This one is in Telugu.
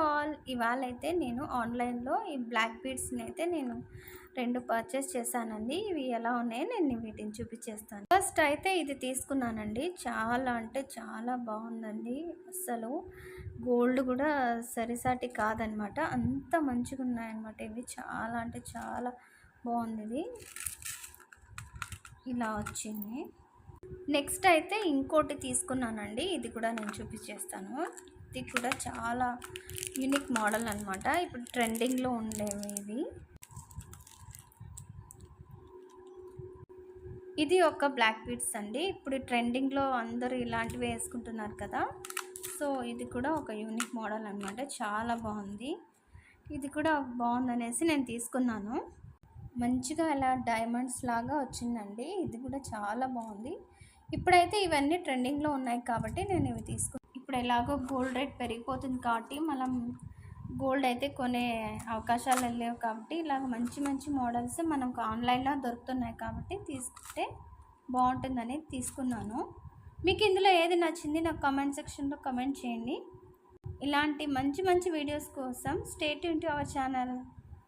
ఆల్, ఇవాళైతే నేను ఆన్లైన్లో ఈ బ్లాక్ బీడ్స్ని అయితే నేను 2 పర్చేస్ చేశానండి. ఇవి ఎలా ఉన్నాయో నేను వీటిని చూపించేస్తాను. ఫస్ట్ అయితే ఇది తీసుకున్నానండి. చాలా అంటే చాలా బాగుందండి. అసలు గోల్డ్ కూడా సరిసాటి కాదనమాట, అంత మంచిగా ఉన్నాయన్నమాట. ఇవి చాలా అంటే చాలా బాగుంది. ఇది ఇలా వచ్చింది. నెక్స్ట్ అయితే ఇంకోటి తీసుకున్నానండి. ఇది కూడా నేను చూపించేస్తాను. ఇది కూడా చాలా యూనిక్ మోడల్ అనమాట. ఇప్పుడు ట్రెండింగ్లో ఉండేవి ఇవి. ఇది ఒక బ్లాక్ బీడ్స్ అండి. ఇప్పుడు ట్రెండింగ్లో అందరూ ఇలాంటివి వేసుకుంటున్నారు కదా, సో ఇది కూడా ఒక యూనిక్ మోడల్ అనమాట. చాలా బాగుంది. ఇది కూడా బాగుందనేసి నేను తీసుకున్నాను. మంచిగా ఇలా డైమండ్స్ లాగా వచ్చిందండి. ఇది కూడా చాలా బాగుంది. ఇప్పుడైతే ఇవన్నీ ట్రెండింగ్లో ఉన్నాయి కాబట్టి నేను ఇవి తీసుకున్నాను. ఇప్పుడు ఎలాగో గోల్డ్ రేట్ పెరిగిపోతుంది కాబట్టి మనం గోల్డ్ అయితే కొనే అవకాశాలు లేవు కాబట్టి ఇలాగ మంచి మంచి మోడల్స్ మనకు ఆన్లైన్లో దొరుకుతున్నాయి కాబట్టి తీసుకుంటే బాగుంటుందని తీసుకున్నాను. మీకు ఇందులో ఏది నచ్చింది నాకు కామెంట్ సెక్షన్లో కామెంట్ చేయండి. ఇలాంటి మంచి మంచి వీడియోస్ కోసం stay tune to our channel.